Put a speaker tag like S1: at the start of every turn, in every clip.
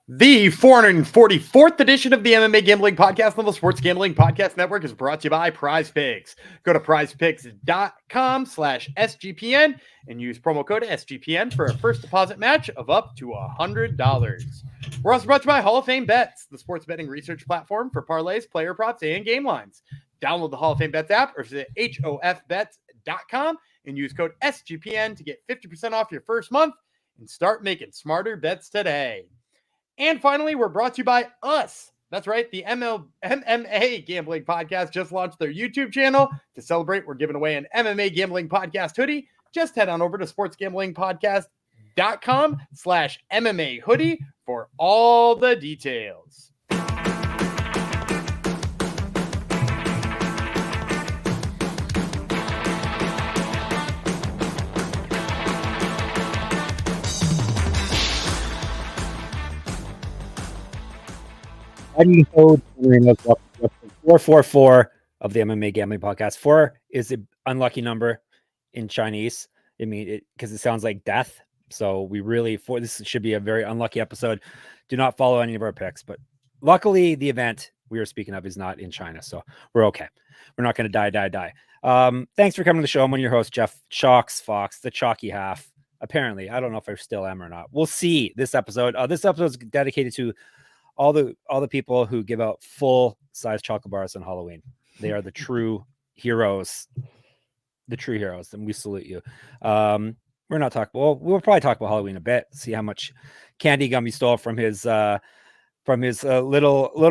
S1: The 444th edition of the MMA Gambling Podcast on the Sports Gambling Podcast Network is brought to you by PrizePicks. Go to prizepicks.com/SGPN and use promo code SGPN for a first deposit match of up to $100. We're also brought to you by Hall of Fame Bets, the sports betting research platform for parlays, player props, and game lines. Download the Hall of Fame Bets app or visit hofbets.com and use code SGPN to get 50% off your first month and start making smarter bets today. And finally, we're brought to you by us. That's right. The MMA Gambling Podcast just launched their YouTube channel. To celebrate, we're giving away an MMA Gambling Podcast hoodie. Just head on over to sportsgamblingpodcast.com/MMA hoodie for all the details.
S2: Code 444 of the MMA Gambling Podcast. 4 is an unlucky number in Chinese. I mean, because it sounds like death. So this should be a very unlucky episode. Do not follow any of our picks. But luckily, the event we are speaking of is not in China. So we're okay. We're not going to die. Thanks for coming to the show. I'm one of your hosts, Jeff Chalks Fox, the chalky half. Apparently, I don't know if I still am or not. We'll see this episode. This episode is dedicated to all the people who give out full size chocolate bars on Halloween. They are the true heroes, and we salute you. We're not talking. Well, we'll probably talk about Halloween a bit. See how much candy Gumby stole from his little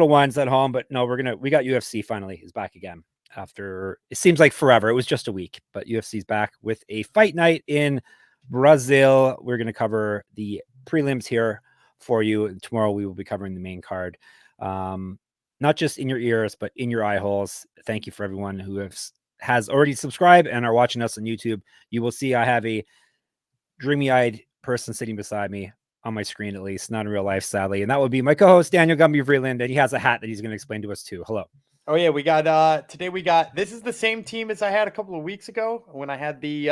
S2: ones at home. But no, we got UFC finally is back again after it seems like forever. It was just a week, but UFC's back with a fight night in Brazil. We're gonna cover the prelims here for you. Tomorrow we will be covering the main card, not just in your ears but in your eye holes. Thank you for everyone who has already subscribed and are watching us on YouTube. You will see I have a dreamy-eyed person sitting beside me on my screen, at least not in real life, sadly, and that would be my co-host Daniel Gumby Vreeland, and he has a hat that he's going to explain to us too. Hello.
S1: Oh yeah, we got today this is the same team as I had a couple of weeks ago when I had the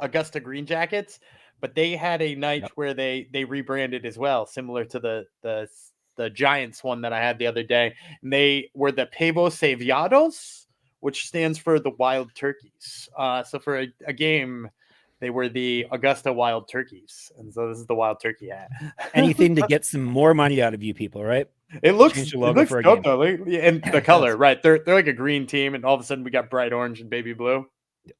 S1: Augusta Green Jackets. But they had a night where they rebranded as well, similar to the Giants one that I had the other day. And they were the Pavos Ceviados, which stands for the Wild Turkeys. So for a game, they were the Augusta Wild Turkeys. And so this is the Wild Turkey hat.
S2: Anything to get some more money out of you people, right?
S1: It looks dope though. And the color, right? They're like a green team, and all of a sudden we got bright orange and baby blue.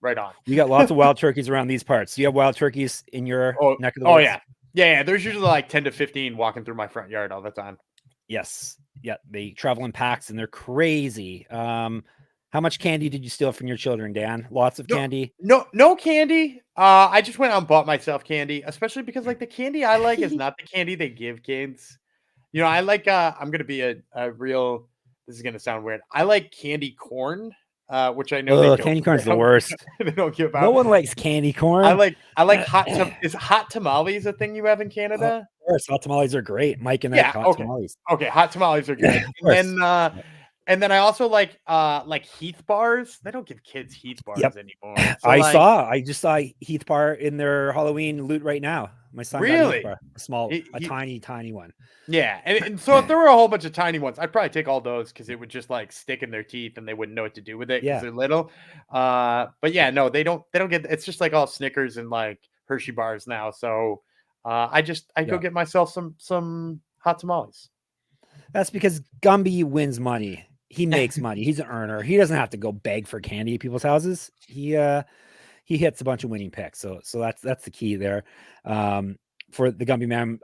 S1: Right on.
S2: You got lots of wild turkeys around these parts. Do you have wild turkeys in your neck of the woods?
S1: Yeah. There's usually like 10 to 15 walking through my front yard all the time.
S2: Yes. Yeah. They travel in packs and they're crazy. How much candy did you steal from your children, Dan? Lots of candy?
S1: No candy. I just went out and bought myself candy, especially because like the candy I like is not the candy they give kids. You know, I like I'm gonna be a real, this is gonna sound weird. I like candy corn. Which I know
S2: candy corn's the worst.
S1: They don't give out.
S2: No one likes candy corn.
S1: I like is hot tamales a thing you have in Canada?
S2: Of course, hot tamales are great. Mike and I hot tamales.
S1: Okay, hot tamales are good. And then I also like Heath bars. They don't give kids Heath bars anymore. So
S2: I just saw Heath bar in their Halloween loot right now. My son got Heath bar, a tiny one.
S1: Yeah, and so if there were a whole bunch of tiny ones, I'd probably take all those because it would just like stick in their teeth and they wouldn't know what to do with it because they're little. But yeah, no, they don't get. It's just like all Snickers and like Hershey bars now. So I go get myself some hot tamales.
S2: That's because Gumby wins money. He makes money. He's an earner. He doesn't have to go beg for candy at people's houses. He hits a bunch of winning picks. So that's the key there. For the Gumby man.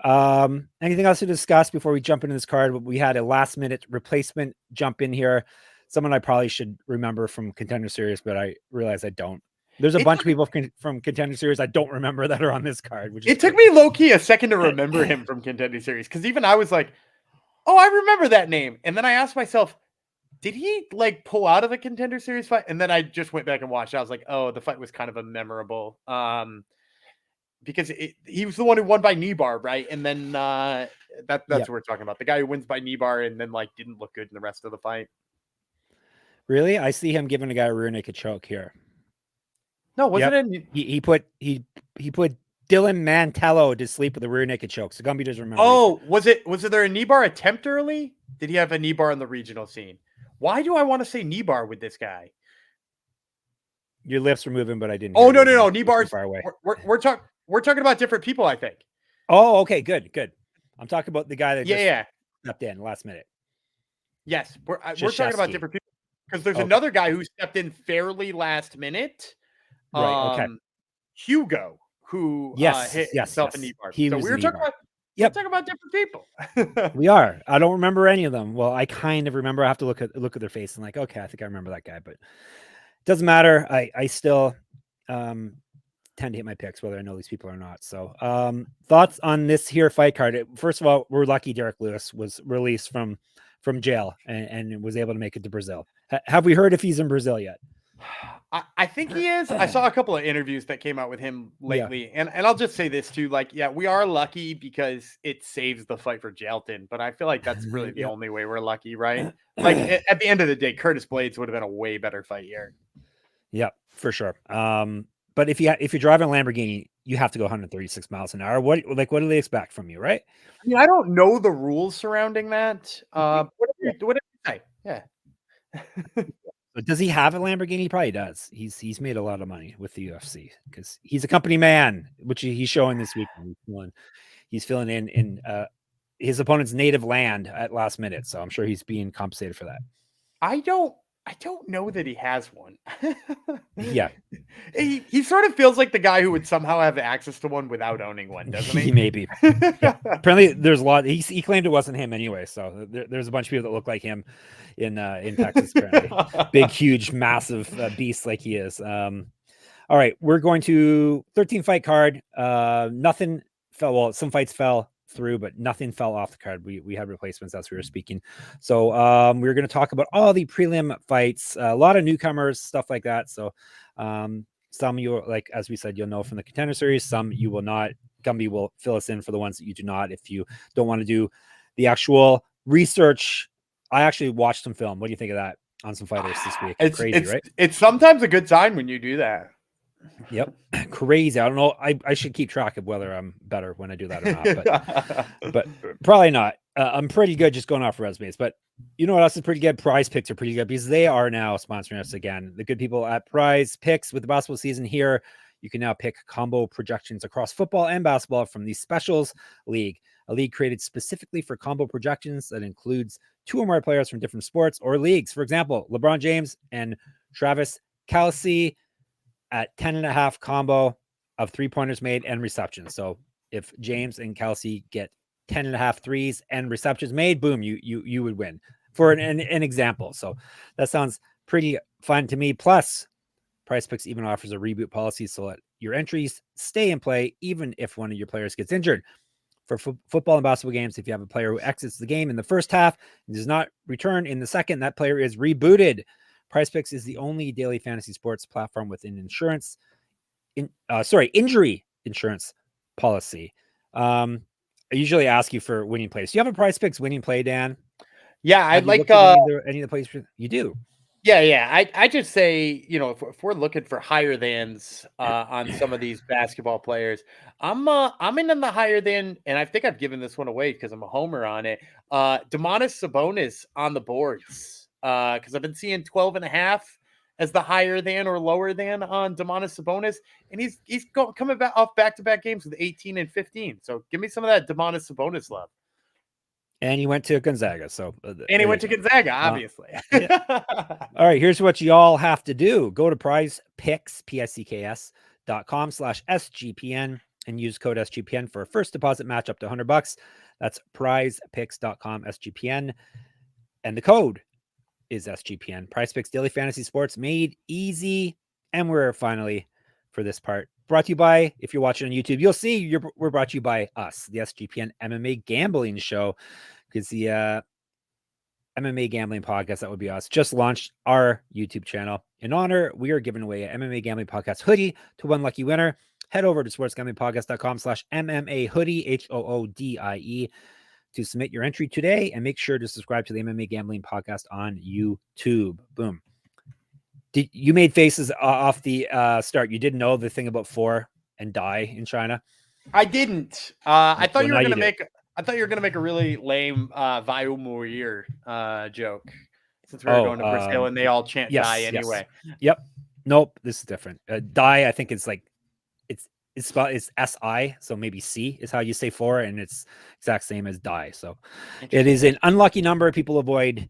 S2: Anything else to discuss before we jump into this card? We had a last minute replacement jump in here. Someone I probably should remember from Contender Series, but I realize I don't. There's a bunch of people from Contender Series I don't remember that are on this card.
S1: It took me low-key a second to remember him from Contender Series because even I was like, oh, I remember that name. And then I asked myself, did he like pull out of the Contender Series fight? And then I just went back and watched. I was like, oh, the fight was kind of a memorable. Because he was the one who won by knee bar, right? And then that's what we're talking about. The guy who wins by knee bar and then like didn't look good in the rest of the fight.
S2: Really? I see him giving a guy a rear naked choke here.
S1: No, wasn't it?
S2: He put Dylan Mantello to sleep with a rear naked choke. So Gumby does remember.
S1: Oh, was there a knee bar attempt early? Did he have a knee bar in the regional scene? Why do I want to say knee bar with this guy?
S2: Your lips were moving, but I didn't.
S1: Oh, no. Knee bars.
S2: Far away.
S1: We're talking about different people, I think.
S2: Oh, okay, good. I'm talking about the guy that
S1: just
S2: stepped in last minute.
S1: Yes, we're talking about different people because there's another guy who stepped in fairly last minute.
S2: Right. Okay.
S1: Hugo, who hit himself a knee bar. So we were talking about. Yep. We're talking about different people.
S2: We are. I don't remember any of them. Well, I kind of remember. I have to look at their face and like, okay, I think I remember that guy, but it doesn't matter. I still tend to hit my picks whether I know these people or not. So thoughts on this here fight card. First of all, we're lucky Derek Lewis was released from jail and was able to make it to Brazil. Have we heard if he's in Brazil yet?
S1: I think he is. I saw a couple of interviews that came out with him lately. And I'll just say this too, like, yeah, we are lucky because it saves the fight for Jalton, but I feel like that's really the only way we're lucky, right? Like at the end of the day, Curtis Blades would have been a way better fight here.
S2: Yeah, for sure. But if you're driving a Lamborghini, you have to go 136 miles an hour. What do they expect from you, right?
S1: I mean, I don't know the rules surrounding that. What did you say? Yeah.
S2: But does he have a Lamborghini? He probably does. He's made a lot of money with the UFC because he's a company man, which he's showing this week. He's filling in his opponent's native land at last minute, so I'm sure he's being compensated for that.
S1: I don't know that he has one.
S2: Yeah.
S1: He sort of feels like the guy who would somehow have access to one without owning one, doesn't he?
S2: Maybe. Yeah. Apparently there's a lot. He claimed it wasn't him anyway. So there's a bunch of people that look like him in Texas currently. Big, huge, massive beast like he is. All right. We're going to 13 fight card. Nothing fell. Well, some fights fell through, but nothing fell off the card. We had replacements as we were speaking. So we were going to talk about all the prelim fights, a lot of newcomers, stuff like that. So some you, like as we said, you'll know from the Contender Series, some you will not. Gumby will fill us in for the ones that you do not. If you don't want to do the actual research, I actually watched some film. What do you think of that on some fighters this week? It's crazy, right? It's
S1: sometimes a good sign when you do that.
S2: Yep. Crazy. I don't know. I should keep track of whether I'm better when I do that or not, but probably not. I'm pretty good just going off resumes, but you know what else is pretty good? Prize Picks are pretty good because they are now sponsoring us again. The good people at Prize Picks, with the basketball season here, you can now pick combo projections across football and basketball from the Specials League, a league created specifically for combo projections that includes 2 or more players from different sports or leagues. For example, LeBron James and Travis Kelce at 10.5 combo of 3-pointers made and receptions. So if James and Kelce get 10.5 threes and receptions made, boom, you would win, for an example. So that sounds pretty fun to me. Plus, Prize Picks even offers a reboot policy so that your entries stay in play even if one of your players gets injured. For football and basketball games, if you have a player who exits the game in the first half and does not return in the second, that player is rebooted. Prize Picks is the only daily fantasy sports platform with an injury insurance policy. I usually ask you for winning plays. Do you have a Prize Picks winning play, Dan?
S1: Yeah, I'd like
S2: any of the plays you do.
S1: Yeah. I just say, you know, if we're looking for higher thans on some of these basketball players, I'm in the higher than, and I think I've given this one away because I'm a homer on it. Domantas Sabonis on the boards. Because I've been seeing 12.5 as the higher than or lower than on Domantas Sabonis, and he's coming back off back-to-back games with 18 and 15. So give me some of that Domantas Sabonis love.
S2: And he went to Gonzaga, so
S1: he went to Gonzaga, obviously.
S2: Yeah. All right, here's what you all have to do: go to Prize Picks, PICKS.com/SGPN, and use code SGPN for a first deposit match up to $100. That's prizepicks.com/SGPN, and the code is SGPN. Prize Picks Daily Fantasy Sports made easy. And we're finally, for this part, brought to you by, if you're watching on YouTube, you'll see we're brought to you by us, the SGPN MMA Gambling Show, because the MMA Gambling Podcast, that would be us, just launched our YouTube channel. In honor, we are giving away an MMA Gambling Podcast hoodie to one lucky winner. Head over to sportsgamblingpodcast.com/MMA hoodie, HOODIE, to submit your entry today, and make sure to subscribe to the MMA Gambling Podcast on YouTube. Boom. You made faces off the start. You didn't know the thing about 4 and die in China?
S1: I didn't. I thought
S2: Well,
S1: you
S2: now
S1: were
S2: you
S1: gonna
S2: do.
S1: make. I thought you were gonna make a really lame Vayu Muir joke, since we were going to Brazil and they all chant die
S2: Yes.
S1: anyway.
S2: Yep. Nope. This is different. Die, I think it's like it's spelled it's SI, so maybe C is how you say 4, and it's exact same as die. So it is an unlucky number. People avoid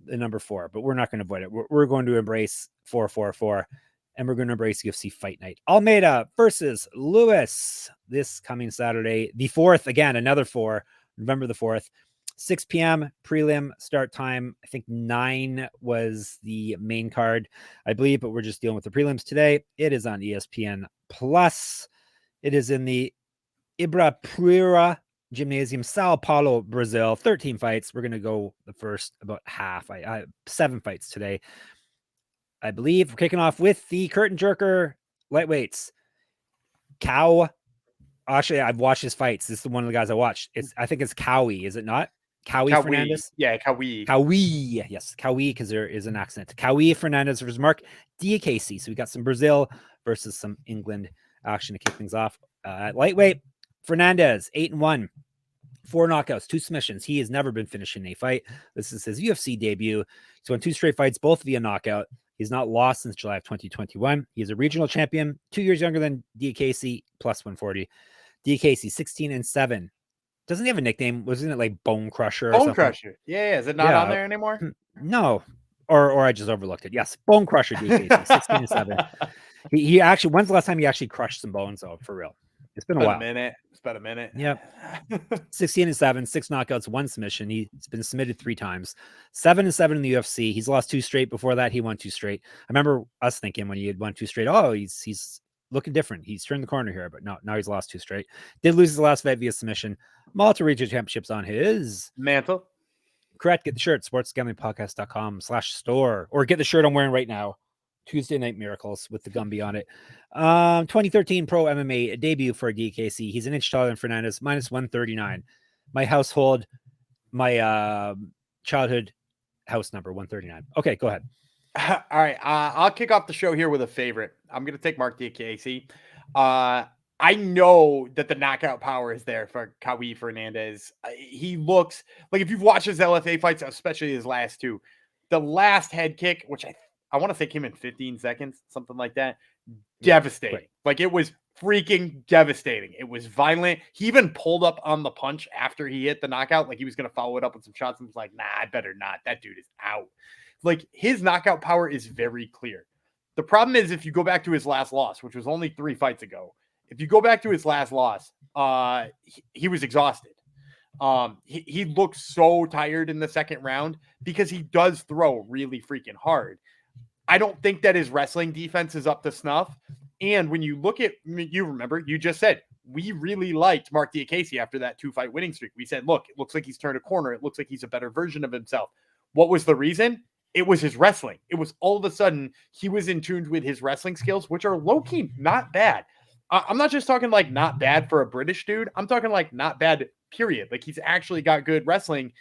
S2: the number 4, but we're not going to avoid it. We're going to embrace 444, and we're going to embrace UFC Fight Night. Almeida versus Lewis this coming Saturday, the 4th. Again, another 4, November the 4th. 6 p.m. prelim start time. I think 9 was the main card, I believe, but we're just dealing with the prelims today. It is on ESPN Plus. It is in the Ibirapuera Gymnasium, Sao Paulo, Brazil. 13 fights. We're going to go the first about half. I 7 fights today, I believe. We're kicking off with the curtain jerker lightweights. Actually, I've watched his fights. This is one of the guys I watched. I think it's Kauê, is it not? Kauê Fernandes?
S1: Yeah, Kauê.
S2: Kauê, yes. Kauê, because there is an accent. Kauê Fernandes versus Marc Diakiese. So we got some Brazil versus some England action to kick things off. At lightweight, Fernandes, 8-1. 4 knockouts, 2 submissions. He has never been finishing a fight. This is his UFC debut. He's won 2 straight fights, both via knockout. He's not lost since July of 2021. He's a regional champion, 2 years younger than Diakiese, plus 140. Diakiese, 16-7. Doesn't he have a nickname? Wasn't it like Bone Crusher or something?
S1: Bone Crusher. Yeah. Is it not on there anymore?
S2: No. Or I just overlooked it. Yes. Bone Crusher Diakiese, 16-7. He actually, when's the last time he actually crushed some bones, though, for real? It's been a while.
S1: It's about a minute.
S2: Yep. 16-7, 6 knockouts, 1 submission. He's been submitted 3 times. 7-7 in the UFC. He's lost 2 straight. Before that, he won 2 straight. I remember us thinking when he had won 2 straight, oh, he's looking different. He's turned the corner here, but no, now he's lost 2 straight. Did lose his last fight via submission. Multiple regional championships on his
S1: mantle.
S2: Correct. Get the shirt, sportsgamblingpodcast.com/store, or get the shirt I'm wearing right now. Tuesday Night Miracles with the Gumby on it. 2013 pro MMA debut for Diakiese. He's an inch taller than Fernandes, minus 139. My childhood house number, 139. Okay, go ahead.
S1: All right. I'll kick off the show here with a favorite. I'm going to take Marc Diakiese. I know that the knockout power is there for Kauê Fernandes. He looks like, if you've watched his LFA fights, especially his last 2, the last head kick, which I want to say came in 15 seconds, something like that. Devastating.
S2: Right.
S1: Like, it was freaking devastating. It was violent. He even pulled up on the punch after he hit the knockout. Like, he was going to follow it up with some shots and was like, nah, I better not. That dude is out. Like, his knockout power is very clear. The problem is, if you go back to his last loss, which was only 3 fights ago, if you go back to his last loss, he was exhausted. He looked so tired in the second round because he does throw really freaking hard. I don't think that his wrestling defense is up to snuff. And when you look at, you remember, you just said, we really liked Marc Diakiese after that 2-fight winning streak. We said, look, it looks like he's turned a corner. It looks like he's a better version of himself. What was the reason? It was his wrestling. It was all of a sudden he was in tune with his wrestling skills, which are low-key not bad. I'm not just talking like not bad for a British dude. I'm talking like not bad, period. Like, he's actually got good wrestling.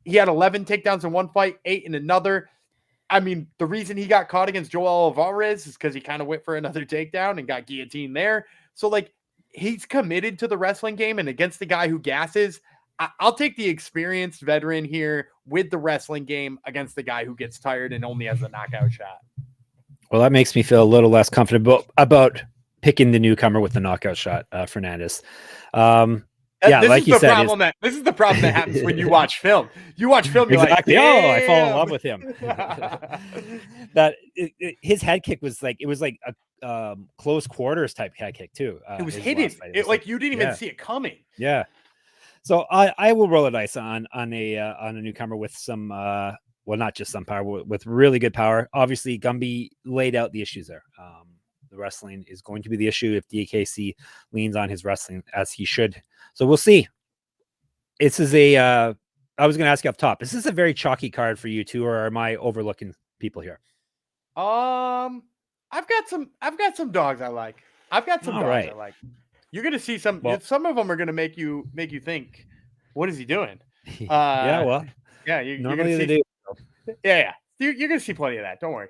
S1: He had 11 takedowns in one fight, 8 in another. I mean, the reason he got caught against Joel Alvarez is because he kind of went for another takedown and got guillotined there. So, like, he's committed to the wrestling game, and against the guy who gasses, I'll take the experienced veteran here with the wrestling game against the guy who gets tired and only has a knockout shot.
S2: Well, that makes me feel a little less comfortable about picking the newcomer with the knockout shot, Fernandes. Yeah,
S1: this
S2: like
S1: is
S2: you
S1: the
S2: said,
S1: problem this is the problem that happens when you watch film. You watch film, you're
S2: exactly.
S1: like,
S2: oh, I fall in love with him. His head kick was like, it was like a close quarters type head kick too.
S1: It was hidden. Like you didn't even see it coming.
S2: Yeah. So I will roll a dice on a newcomer with some well, not just some power, with really good power. Obviously, Gumby laid out the issues there. The wrestling is going to be the issue if Diakiese leans on his wrestling, as he should. So we'll see. This is I was going to ask you up top. Is this a very chalky card for you too, or am I overlooking people here?
S1: I've got some dogs I like. I like. You're going to see some of them are going to make you think, what is he doing?
S2: Yeah, well,
S1: yeah, you're
S2: normally
S1: gonna
S2: they
S1: see,
S2: do.
S1: Yeah. You're going to see plenty of that. Don't worry.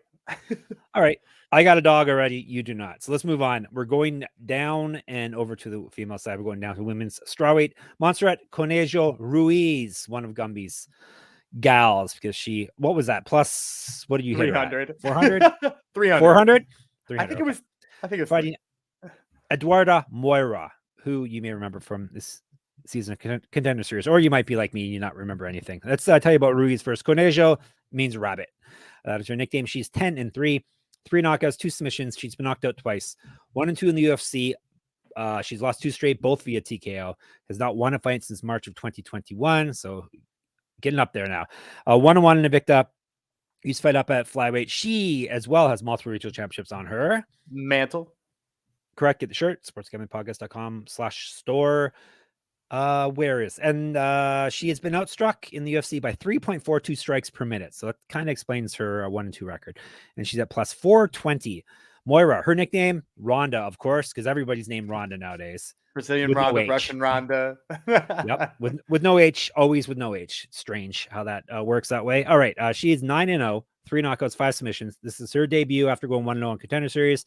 S2: All right. I got a dog already. You do not. So let's move on. We're going down and over to the female side. We're going down to women's strawweight. Montserrat Ruiz, one of Gumby's gals, because what was that? Plus, what did you hit?
S1: 300.
S2: 400?
S1: 300.
S2: 400?
S1: I think it was
S2: fighting Eduarda Moura, who you may remember from this season of Contender Series, or you might be like me and you not remember anything. Let's tell you about Ruiz first. Conejo means rabbit. That is her nickname. She's 10-3, 3 knockouts, 2 submissions. She's been knocked out twice, 1 and 2 in the UFC. She's lost 2 straight, both via TKO. Has not won a fight since March of 2021. So getting up there now. 1-1 in Invicta. Used to fight up at flyweight. She as well has multiple regional championships on her
S1: mantle.
S2: Correct. Get the shirt. sportsgamblingpodcast.com/store. Where is and she has been outstruck in the UFC by 3.42 strikes per minute. So that kind of explains her 1-2 record. And she's at plus 420. Moura, her nickname Ronda, of course, because everybody's named Ronda nowadays.
S1: Brazilian Ronda, no Russian Ronda.
S2: Yep, with no H, always with no H. Strange how that works that way. All right, she is 9-0, 3 knockouts, 5 submissions. This is her debut after going 1-0 in Contender Series.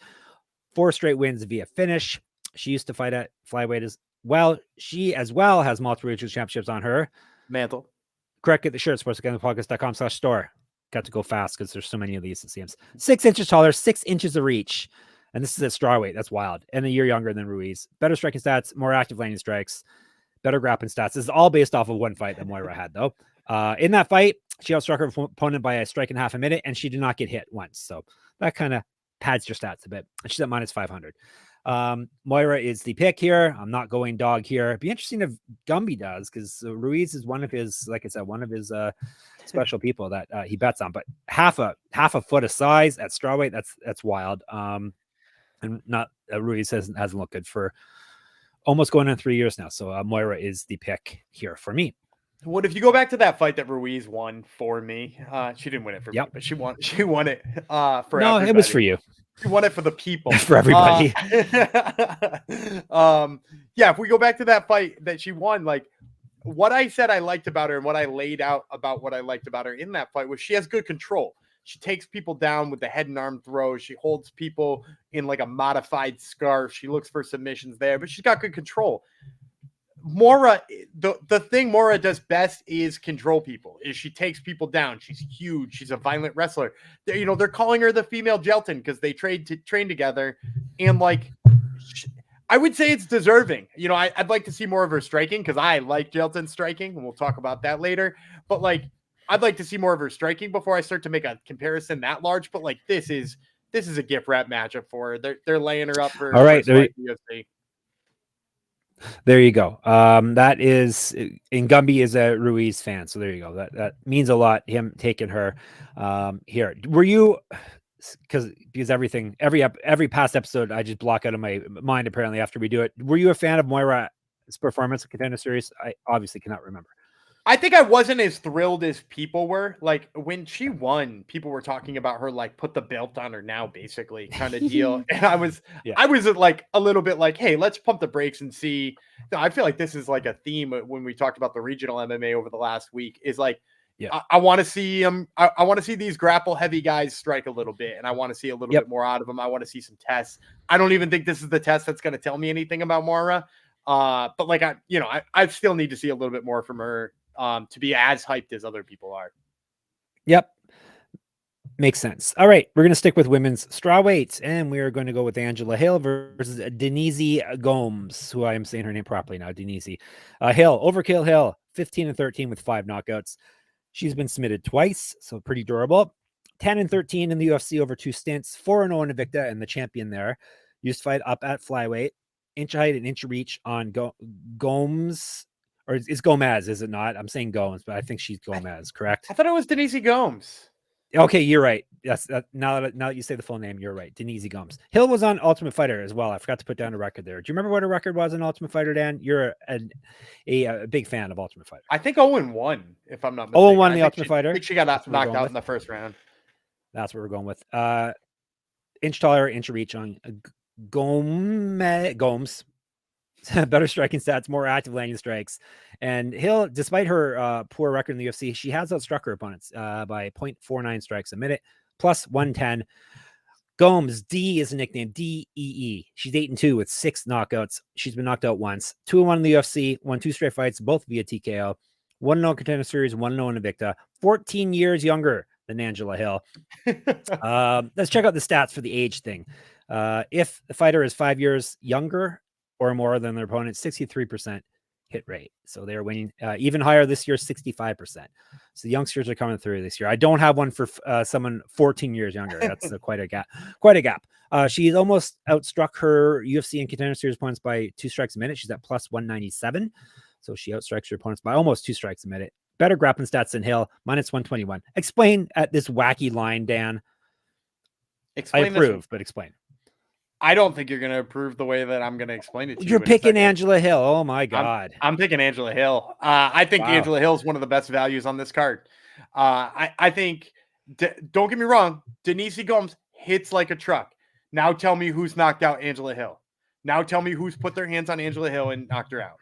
S2: 4 straight wins via finish. She used to fight at flyweight as well. She as well has multiple regional championships on her
S1: mantle.
S2: Correct. Get the shirt. sportsgamblingpodcast.com/store. Got to go fast because there's so many of these, it seems. 6 inches taller, 6 inches of reach. And this is at strawweight. That's wild. And a year younger than Ruiz. Better striking stats, more active landing strikes, better grappling stats. This is all based off of one fight that Moura had, though. In that fight, she outstruck her opponent by a strike and a half a minute, and she did not get hit once. So that kind of pads your stats a bit. And she's at minus 500. Moura is the pick here. I'm not going dog here. It'd be interesting if Gumby does, because Ruiz is one of his, like I said, one of his special people that he bets on. But half a foot of size at strawweight, that's wild. And not Ruiz hasn't looked good for almost going on 3 years now. So Moura is the pick here for me.
S1: What if you go back to that fight that Ruiz won for me? She didn't win it for me, but she won it for
S2: no,
S1: everybody.
S2: It was for you.
S1: She won it for the people.
S2: For everybody.
S1: Yeah, if we go back to that fight that she won, like what I said I liked about her and what I laid out about what I liked about her in that fight was she has good control. She takes people down with the head and arm throws. She holds people in like a modified scarf. She looks for submissions there, but she's got good control. Moura, the thing Moura does best is control people. Is she takes people down. She's huge. She's a violent wrestler. They're calling her the female Jelton because they train together, and like I would say it's deserving. I'd like to see more of her striking because I like Jelton's striking, and we'll talk about that later. But like, I'd like to see more of her striking before I start to make a comparison that large. But like, this is a gift wrap matchup for her. They're laying her up for
S2: all right.
S1: UFC.
S2: There you go. That is, and Gumby is a Ruiz fan, so there you go. That means a lot. Him taking her here. Were you? Because every past episode I just block out of my mind apparently after we do it. Were you a fan of Moira's performance in Contender Series? I obviously cannot remember.
S1: I think I wasn't as thrilled as people were. Like when she won, people were talking about her like put the belt on her now, basically kind of deal. And I was like a little bit like, hey, let's pump the brakes and see. I feel like this is like a theme when we talked about the regional MMA over the last week. Is like, I want to see them. I want to see these grapple heavy guys strike a little bit, and I want to see a little bit more out of them. I want to see some tests. I don't even think this is the test that's going to tell me anything about Moura. But like I still need to see a little bit more from her. To be as hyped as other people are.
S2: Yep. Makes sense. All right. We're going to stick with women's strawweight, and we are going to go with Angela Hill versus Denise Gomes, who I am saying her name properly now. Denise Hill, Overkill Hill, 15-13 with 5 knockouts. She's been submitted twice, so pretty durable. 10-13 in the UFC over 2 stints, 4-0 in Invicta, and the champion there. Used to fight up at flyweight, inch height and inch reach on Gomes. Or it's Gomez, is it not? I'm saying Gomes, but I think she's Gomez, correct?
S1: I thought it was Denise Gomes.
S2: Okay, you're right. Yes, now that you say the full name, you're right. Denise Gomes. Hill was on Ultimate Fighter as well. I forgot to put down a record there. Do you remember what her record was on Ultimate Fighter, Dan? You're a big fan of Ultimate Fighter.
S1: I think 0-1, if I'm not mistaken.
S2: 0-1 in the Ultimate Fighter.
S1: I think she got knocked out in the first round.
S2: That's what we're going with. Inch taller, inch reach on Gomes. Better striking stats, more active landing strikes. And Hill, despite her poor record in the UFC, she has outstruck her opponents by 0.49 strikes a minute, plus 110. Gomes, D is a nickname, D-E-E. She's 8-2 with 6 knockouts. She's been knocked out once. 2-1 in the UFC, won 2 straight fights, both via TKO. 1-0 Contender Series, 1-0 Invicta. 14 years younger than Angela Hill. Let's check out the stats for the age thing. If the fighter is 5 years younger or more than their opponent, 63% hit rate. So they're winning even higher this year, 65%. So the youngsters are coming through this year. I don't have one for someone 14 years younger. That's quite a gap. She's almost outstruck her UFC and Contender Series opponents by 2 strikes a minute. She's at plus 197. So she outstrikes her opponents by almost 2 strikes a minute. Better grappling stats than Hill, minus 121. Explain at this wacky line, Dan. I approve, but explain.
S1: I don't think you're going to approve the way that I'm going to explain it to you.
S2: You're picking Angela Hill. Oh, my God.
S1: I'm picking Angela Hill. I think Angela Hill is one of the best values on this card. I think, don't get me wrong, Denise Gomes hits like a truck. Now tell me who's knocked out Angela Hill. Now tell me who's put their hands on Angela Hill and knocked her out.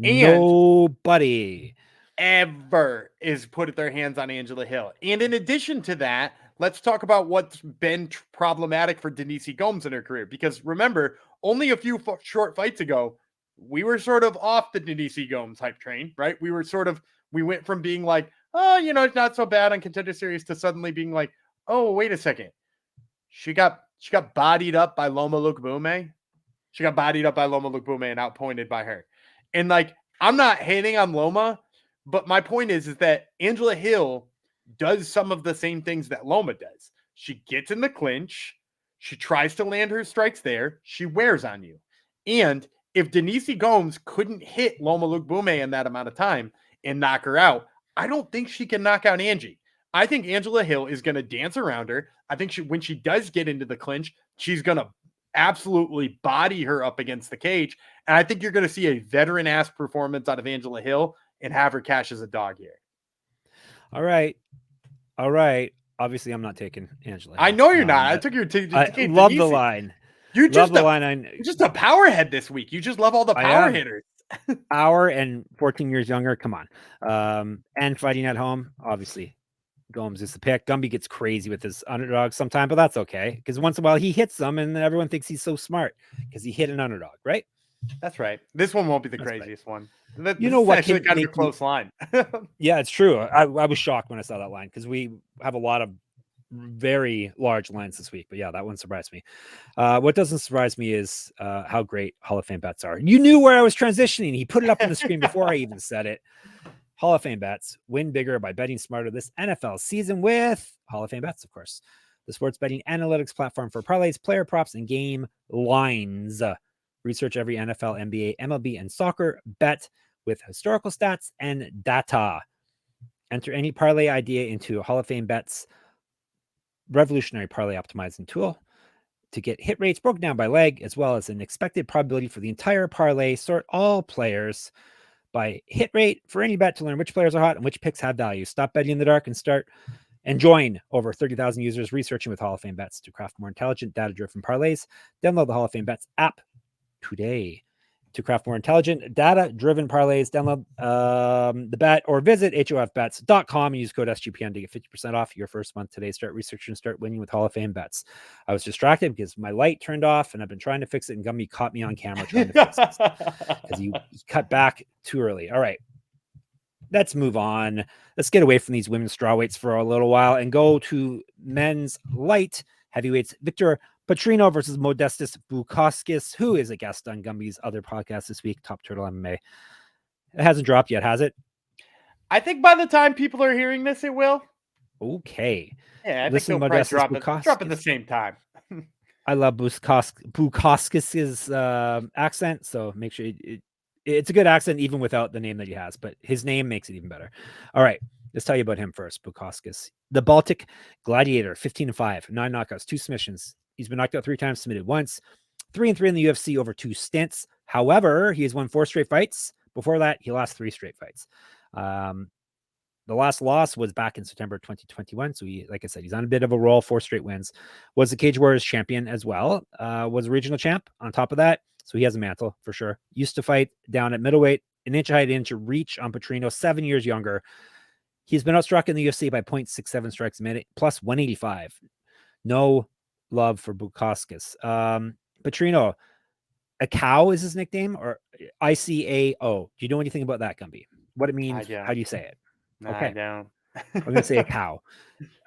S1: And
S2: nobody
S1: ever is put their hands on Angela Hill. And in addition to that, let's talk about what's been problematic for Denise Gomes in her career. Because remember, only a few short fights ago, we were sort of off the Denise Gomes hype train, right? We went from being like, oh, it's not so bad on Contender Series to suddenly being like, oh, wait a second. She got bodied up by Loma Lookboonmee. She got bodied up by Loma Lookboonmee and outpointed by her. And I'm not hating on Loma, but my point is that Angela Hill does some of the same things that Loma does. She gets in the clinch. She tries to land her strikes there. She wears on you. And if Denise Gomes couldn't hit Loma Lookboonmee in that amount of time and knock her out, I don't think she can knock out Angie. I think Angela Hill is going to dance around her. I think when she does get into the clinch, she's going to absolutely body her up against the cage. And I think you're going to see a veteran-ass performance out of Angela Hill and have her cash as a dog here.
S2: All right. Obviously, I'm not taking Angela Hill.
S1: I know you're not. I took your
S2: I love the line.
S1: You're just a power head this week. You just love all the power hitters.
S2: Hour and 14 years younger. Come on. And fighting at home, obviously. Gomes is the pick. Gumby gets crazy with his underdog sometime, but that's okay. Because once in a while he hits them and everyone thinks he's so smart because he hit an underdog, right?
S1: That's right. This one won't be the craziest one.
S2: You know what?
S1: Actually kind of a close line.
S2: Yeah, it's true. I was shocked when I saw that line because we have a lot of very large lines this week. But yeah, that one surprised me. What doesn't surprise me is how great Hall of Fame bets are. You knew where I was transitioning. He put it up on the screen before I even said it. Hall of Fame bets. Win bigger by betting smarter this NFL season with Hall of Fame bets, of course. The sports betting analytics platform for parlays, player props, and game lines. Research every NFL, NBA, MLB, and soccer bet with historical stats and data. Enter any parlay idea into Hall of Fame bets revolutionary parlay optimizing tool to get hit rates broken down by leg, as well as an expected probability for the entire parlay. Sort all players by hit rate for any bet to learn which players are hot and which picks have value. Stop betting in the dark and join over 30,000 users researching with Hall of Fame bets to craft more intelligent, data-driven parlays. Download the Hall of Fame bets app today to craft more intelligent, data-driven parlays. Download the bet or visit hofbets.com and use code SGPN to get 50% off your first month today. Start researching and start winning with Hall of Fame bets. I was distracted because my light turned off and I've been trying to fix it, and Gumby caught me on camera trying to fix it because he cut back too early. All right, let's move on. Let's get away from these women's strawweights for a little while and go to men's light heavyweights. Vitor Petrino versus Modestas Bukauskas, who is a guest on Gumby's other podcast this week, Top Turtle MMA. It hasn't dropped yet, has it?
S1: I think by the time people are hearing this, it will.
S2: Okay.
S1: Yeah, I think they'll probably drop at the same time.
S2: I love Bukauskas's accent, so make sure it's a good accent even without the name that he has, but his name makes it even better. All right, let's tell you about him first. Bukauskas, the Baltic Gladiator, 15-5, 9 knockouts, 2 submissions. He's been knocked out 3 times, submitted once, 3-3 in the UFC over 2 stints. However, he has won 4 straight fights. Before that, he lost 3 straight fights. The last loss was back in September 2021. So he, like I said, he's on a bit of a roll, 4 straight wins. Was the Cage Warriors champion as well. Was a regional champ on top of that. So he has a mantle for sure. Used to fight down at middleweight, an inch height, inch reach on Petrino, 7 years younger. He's been outstruck in the UFC by 0.67 strikes a minute, plus 185. No love for Bukauskas. Petrino, a cow is his nickname, or ICAO. Do you know anything about that, Gumby? What it means? How do you say it?
S1: Okay. I don't.
S2: I'm going to say a cow.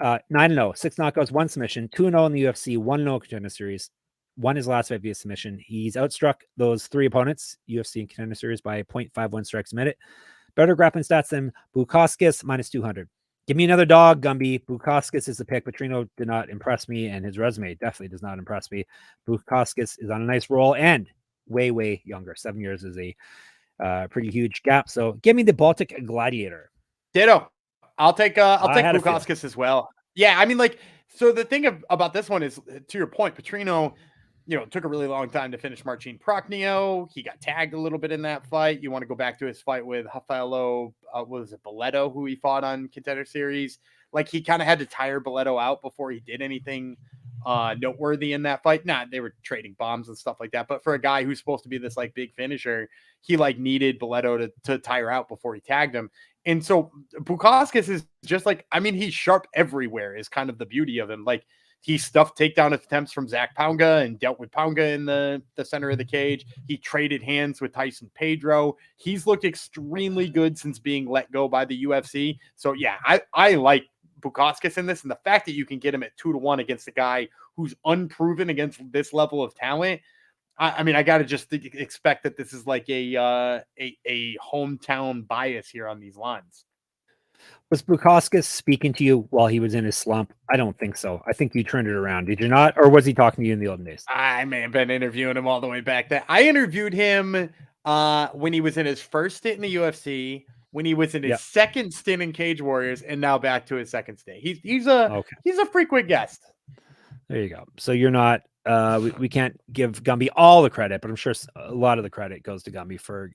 S2: 9-0, 6 knockouts, 1 submission, 2-0 in the UFC, 1-0 contender series. Won his last fight via submission. He's outstruck those 3 opponents, UFC and contender series, by 0.51 strikes a minute. Better grappling stats than Bukauskas, minus 200. Give me another dog, Gumby. Bukauskas is the pick. Petrino did not impress me, and his resume definitely does not impress me. Bukauskas is on a nice roll and way, way younger. 7 years is a pretty huge gap. So give me the Baltic Gladiator.
S1: Ditto. I'll take Bukauskas as well. Yeah, I mean, like, so the thing about this one is, to your point, Petrino, took a really long time to finish Marcin Prokhnio. He got tagged a little bit in that fight. You want to go back to his fight with Rafaelo, Boleto, who he fought on Contender Series. Like, he kind of had to tire Boleto out before he did anything noteworthy in that fight. They were trading bombs and stuff like that. But for a guy who's supposed to be this, like, big finisher, he, like, needed Boleto to tire out before he tagged him. And so Bukauskas is just like, I mean, he's sharp everywhere is kind of the beauty of him. Like, he stuffed takedown attempts from Zach Pounga and dealt with Pounga in the center of the cage. He traded hands with Tyson Pedro. He's looked extremely good since being let go by the UFC. So, yeah, I like Bukauskas in this. And the fact that you can get him at 2-1 against a guy who's unproven against this level of talent, I mean, I got to just expect that this is like a hometown bias here on these lines.
S2: Was Bukauskas speaking to you while he was in his slump? I don't think so. I think you turned it around. Did you not? Or was he talking to you in the olden days?
S1: I may have been interviewing him all the way back then. I interviewed him when he was in his first stint in the UFC, when he was in his second stint in Cage Warriors, and now back to his second stint. He's a frequent guest.
S2: There you go. So you're not we can't give Gumby all the credit, but I'm sure a lot of the credit goes to Gumby for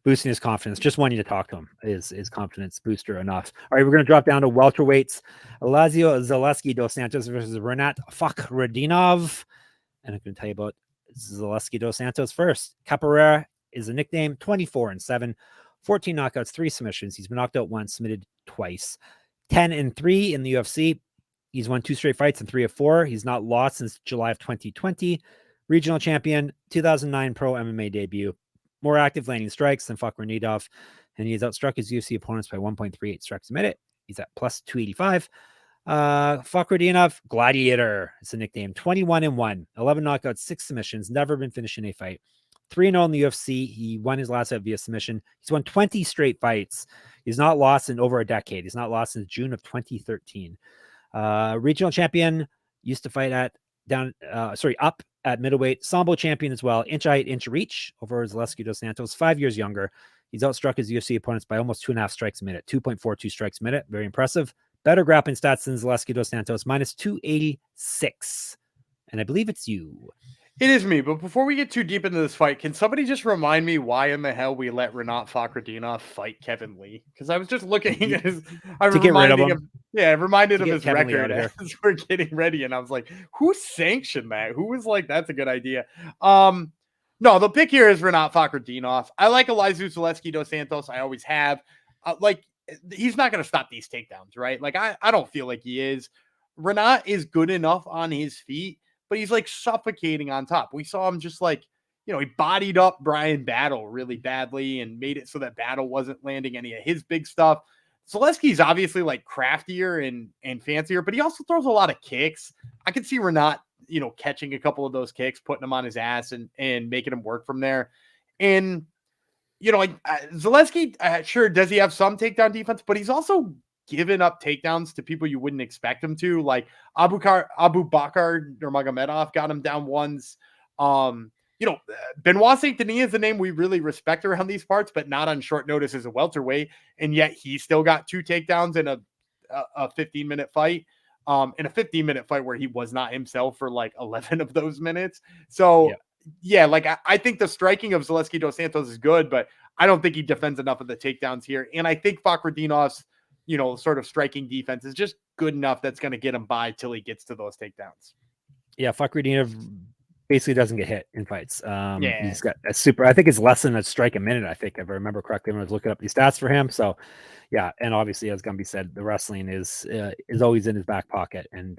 S2: boosting his confidence. Just wanting to talk to him is confidence booster enough. All right, we're going to drop down to welterweights. Elizeu Zaleski dos Santos versus Rinat Fakhretdinov. And I'm going to tell you about Zaleski dos Santos first. Capoeira is a nickname, 24-7, 14 knockouts, 3 submissions. He's been knocked out once, submitted twice. 10-3 in the UFC. He's won 2 straight fights and 3 of 4. He's not lost since July of 2020. Regional champion, 2009 pro MMA debut. More active landing strikes than Fakhretdinov, and he's outstruck his UFC opponents by 1.38 strikes a minute. He's at plus 285. Fakhretdinov, Gladiator is a nickname. 21-1, 11 knockouts, 6 submissions. Never been finished in a fight. 3-0 in the UFC. He won his last fight via submission. He's won 20 straight fights. He's not lost in over a decade. He's not lost since June of 2013. Regional champion, used to fight up at middleweight. Sambo champion as well. Inch height, inch reach over Zaleski dos Santos. 5 years younger. He's outstruck his UFC opponents by almost 2.5 strikes a minute. 2.42 strikes a minute. Very impressive. Better grappling stats than Zaleski dos Santos. Minus 286. And I believe it's you.
S1: It is me, but before we get too deep into this fight, can somebody just remind me why in the hell we let Rinat Fakhretdinov fight Kevin Lee? Because I was just looking at his, reminded of his record as we're getting ready, and I was like, who sanctioned that? Who was like, that's a good idea? No, the pick here is Rinat Fakhretdinov. I like Elizeu Zaleski dos Santos. I always have. He's not going to stop these takedowns, right? Like, I don't feel like he is. Rinat is good enough on his feet, but he's like suffocating on top. We saw him just like, he bodied up Brian Battle really badly and made it so that Battle wasn't landing any of his big stuff. Zaleski's obviously like craftier and fancier, but he also throws a lot of kicks. I could see Rinat, catching a couple of those kicks, putting him on his ass and making him work from there. And, Zaleski, sure, does he have some takedown defense, but he's also given up takedowns to people you wouldn't expect him to, like Abu Bakr Nurmagomedov got him down once. Benoit Saint Denis is a name we really respect around these parts, but not on short notice as a welterweight, and yet he still got 2 takedowns in a 15-minute fight. In a 15-minute fight where he was not himself for like 11 of those minutes. So I think the striking of Zaleski dos Santos is good, but I don't think he defends enough of the takedowns here. And I think Fakhretdinov's sort of striking defense is just good enough that's going to get him by till he gets to those takedowns.
S2: Yeah, Fakhretdinov basically doesn't get hit in fights. He's got I think it's less than a strike a minute, I think, if I remember correctly when I was looking up these stats for him. So, Yeah, and obviously, as Gumby said, the wrestling is always in his back pocket, and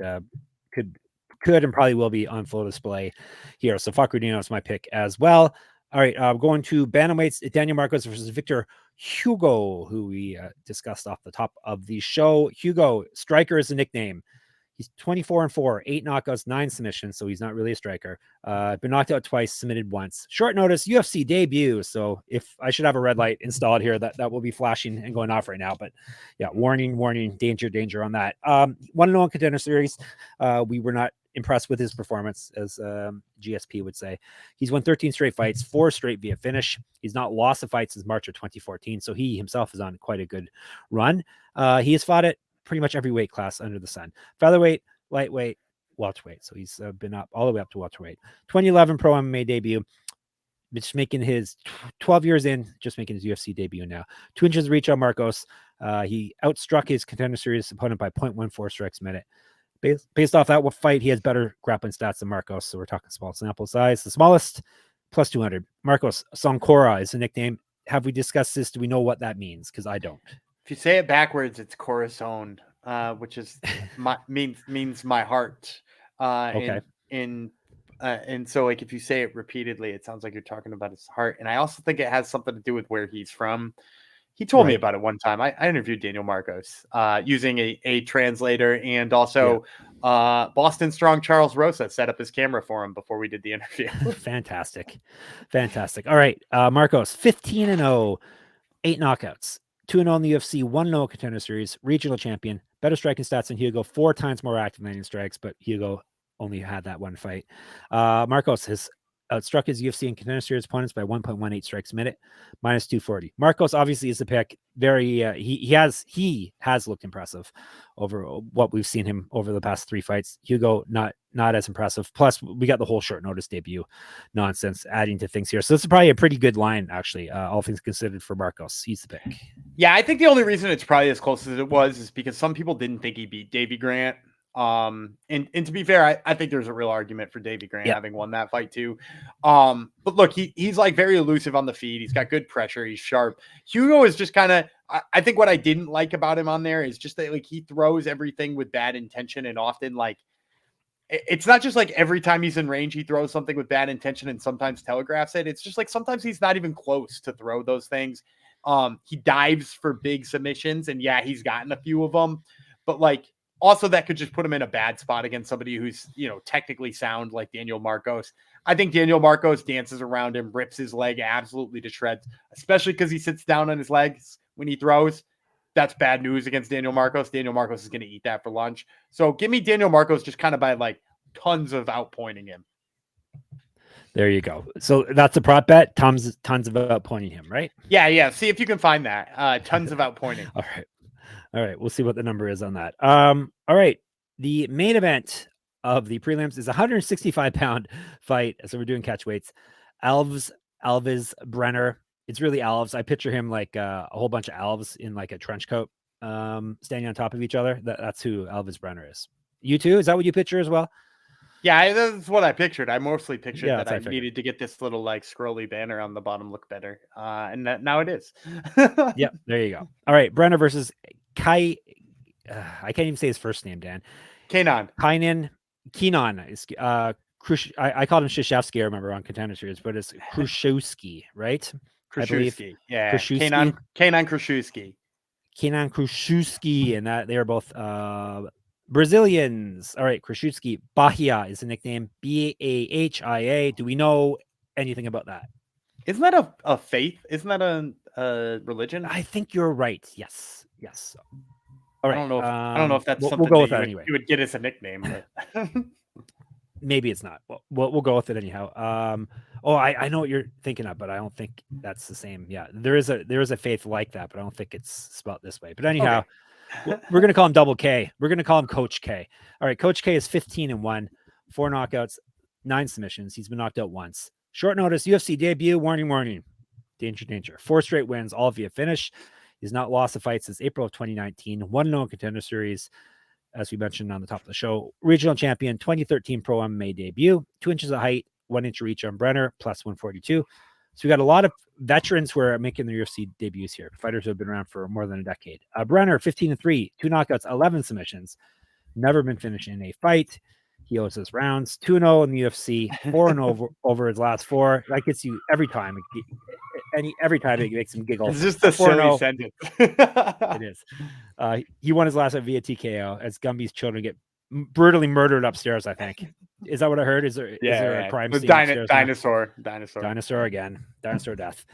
S2: could and probably will be on full display here. So Fakhretdinov is my pick as well. All right, going to bantamweights, Daniel Marcos versus Victor Hugo, who we discussed off the top of the show. Hugo, striker is the nickname. He's 24-4, 8 knockouts, 9 submissions, so he's not really a striker. Been knocked out twice, submitted once. Short notice, UFC debut. So if I should have a red light installed here, that will be flashing and going off right now. But yeah, warning, danger on that. 1-0 Contender Series. We were not impressed with his performance, as GSP would say. He's won 13 straight fights, 4 straight via finish. He's not lost a fight since March of 2014, so he himself is on quite a good run. He has fought at pretty much every weight class under the sun: featherweight, lightweight, welterweight. So he's been up all the way up to welterweight. 2011 pro MMA debut. Just making his 12 years in, just making his UFC debut now. 2 inches reach on Marcos. He outstruck his Contender Series opponent by 0.14 strikes a minute. Based off that fight, he has better grappling stats than Marcos. So we're talking small sample size. The smallest, plus 200. Marcos Soncora is the nickname. Have we discussed this? Do we know what that means? Because I don't.
S1: If you say it backwards, it's Corazon, which is means my heart.
S2: Okay.
S1: And so like if you say it repeatedly, it sounds like you're talking about his heart. And I also think it has something to do with where he's from. He told me about it one time. I interviewed Daniel Marcos using a translator, and also Boston Strong Charles Rosa set up his camera for him before we did the interview.
S2: Fantastic. All right, Marcos, 15-0, 8 knockouts, 2-0 in the UFC, 1-0 Contender Series, regional champion, better striking stats than Hugo, 4 times more active landing strikes, but Hugo only had that one fight. Marcos has outstruck his UFC and Contender Series opponents by 1.18 strikes a minute, minus 240. Marcos obviously is the pick. Very, he has looked impressive over what we've seen him over the past 3 fights. Hugo not as impressive. Plus, we got the whole short notice debut nonsense adding to things here. So this is probably a pretty good line, actually, all things considered for Marcos. He's the pick.
S1: Yeah, I think the only reason it's probably as close as it was is because some people didn't think he beat Davy Grant. And to be fair, I think there's a real argument for Davy Grant having won that fight too. But look, he's like very elusive on the feet. He's got good pressure. He's sharp. Hugo is just kind of, I think what I didn't like about him on there is just that like he throws everything with bad intention, and often like it's not just like every time he's in range, he throws something with bad intention and sometimes telegraphs it. It's just like sometimes he's not even close to throw those things. He dives for big submissions, and yeah, he's gotten a few of them, but like, also, that could just put him in a bad spot against somebody who's, technically sound like Daniel Marcos. I think Daniel Marcos dances around him, rips his leg absolutely to shreds, especially because he sits down on his legs when he throws. That's bad news against Daniel Marcos. Daniel Marcos is going to eat that for lunch. So give me Daniel Marcos just kind of by like tons of outpointing him.
S2: There you go. So that's a prop bet. Tons of outpointing him, right?
S1: Yeah. See if you can find that. Tons of outpointing.
S2: All right, we'll see what the number is on that. All right, the main event of the prelims is a 165-pound fight. So we're doing catch weights. Elves, Brener. It's really Elves. I picture him like a whole bunch of elves in like a trench coat, standing on top of each other. That's who Elves Brener is. You too? Is that what you picture as well?
S1: Yeah, that's what I pictured. I mostly pictured that I
S2: needed
S1: to get this little like scrolly banner on the bottom look better. And now it is.
S2: Yep, there you go. All right, Brener versus I can't even say his first name, Dan. Keynan is I called him Kruschewsky, I remember, on Contender Series, but it's Kruschewsky, right?
S1: Kruschewsky. Yeah.
S2: Kruschewsky.
S1: Keynan Kruschewsky.
S2: Keynan Kruschewsky, and that they are both Brazilians. All right, Kruschewsky. Bahia is the nickname. Bahia. Do we know anything about that?
S1: Isn't that a faith? Isn't that a religion?
S2: I think you're right. Yes. All right.
S1: I don't know if that's something
S2: we'll go with that anyway.
S1: You would get as a nickname, but
S2: maybe it's not. We'll go with it anyhow. I know what you're thinking of, but I don't think that's the same. Yeah, there is a faith like that, but I don't think it's spelled this way. But anyhow, we're gonna call him Double K. We're gonna call him Coach K. All right, Coach K is 15-1, 4 knockouts, 9 submissions. He's been knocked out once. Short notice UFC debut. Warning. Danger. 4 straight wins, all via finish. He's not lost a fight since April of 2019. 1-0 Contender Series, as we mentioned on the top of the show. Regional champion, 2013 Pro MMA debut. 2 inches of height, 1 inch reach on Brener, plus 142. So we got a lot of veterans who are making their UFC debuts here. Fighters who have been around for more than a decade. Brener, 15-3, 2 knockouts, 11 submissions. Never been finished in a fight. He owes us rounds. 2-0 in the UFC, 4-0 over his last 4. That gets you every time. Every time it makes him giggle.
S1: It's just a silly sentence.
S2: It is. He won his last fight via TKO as Gumby's children get brutally murdered upstairs, I think. Is that what I heard? Is there a crime scene upstairs? Dinosaur again. Dinosaur death.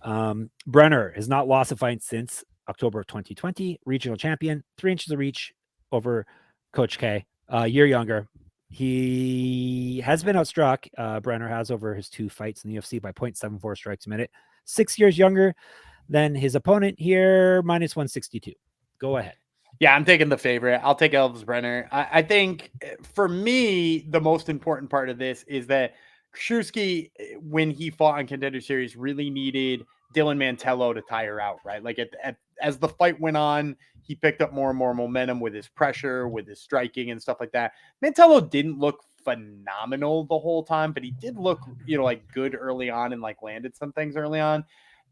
S2: Brener has not lost a fight since October of 2020. Regional champion, 3 inches of reach over Coach K. A year younger. He has been outstruck. Brener has over his 2 fights in the UFC by 0.74 strikes a minute. 6 years younger than his opponent here, minus 162. Go ahead.
S1: Yeah, I'm taking the favorite. I'll take Elves Brener. I think for me, the most important part of this is that Kruschewsky, when he fought on Contender Series, really needed Dylan Mantello to tire out, right? Like as the fight went on, he picked up more and more momentum with his pressure, with his striking and stuff like that. Mantello didn't look phenomenal the whole time, but he did look, like good early on and like landed some things early on.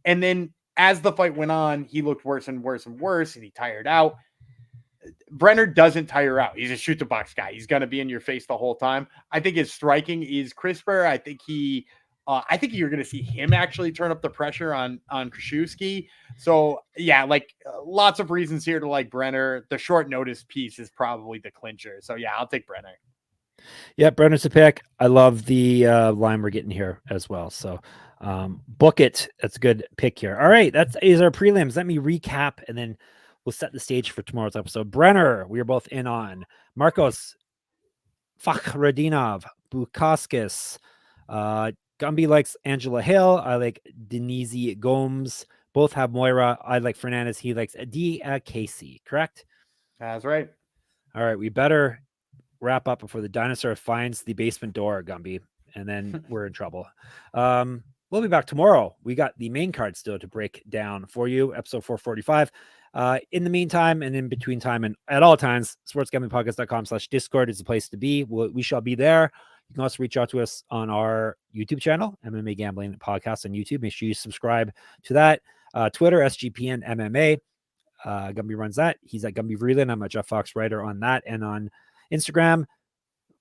S1: And then as the fight went on, he looked worse and worse and worse, and he tired out. Brener doesn't tire out. He's a shoot the box guy. He's going to be in your face the whole time. I think his striking is crisper. I think you're going to see him actually turn up the pressure on Kruschewsky. So yeah, lots of reasons here to like Brener. The short notice piece is probably the clincher. So yeah, I'll take Brener.
S2: Yeah, Brenner's a pick. I love the line we're getting here as well. So book it. That's a good pick here. All right, that is our prelims. Let me recap and then we'll set the stage for tomorrow's episode. Brener, we are both in on. Marcos, Fakhretdinov, Bukauskas. Gumby likes Angela Hill. I like Denise Gomes. Both have Moura. I like Fernandes. He likes Diakiese. Correct?
S1: That's right.
S2: All right, we better wrap up before the dinosaur finds the basement door, Gumby, and then we're in trouble. We'll be back tomorrow. We got the main card still to break down for you, episode 445. In the meantime and in between time and at all times, sportsgamblingpodcast.com/Discord is the place to be. We shall be there. You can also reach out to us on our YouTube channel, MMA Gambling Podcast on YouTube. Make sure you subscribe to that. Twitter, SGPN MMA. Gumby runs that. He's at Gumby Vreeland. I'm a Jeff Fox writer on that. And on Instagram,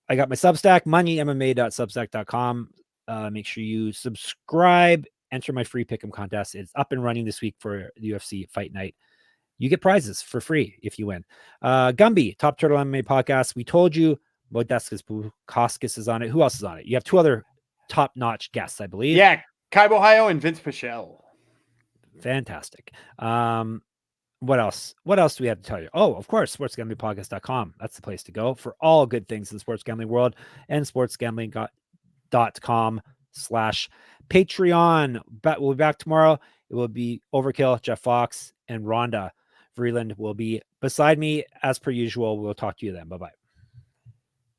S2: I got my Substack, moneymma.substack.com. Make sure you subscribe, enter my free pick'em contest. It's up and running this week for the UFC Fight Night. You get prizes for free if you win. Gumby, Top Turtle MMA Podcast. We told you Modestas, Bukauskas is on it. Who else is on it? You have 2 other top-notch guests, I believe.
S1: Yeah, Kaibo Ohio and Vince Pichel.
S2: Fantastic. What else? What else do we have to tell you? Oh, of course, sportsgamblingpodcast.com. That's the place to go for all good things in the sports gambling world, and sportsgambling.com/Patreon. We'll be back tomorrow. It will be Overkill, Jeff Fox, and Rhonda Vreeland will be beside me as per usual. We'll talk to you then. Bye-bye.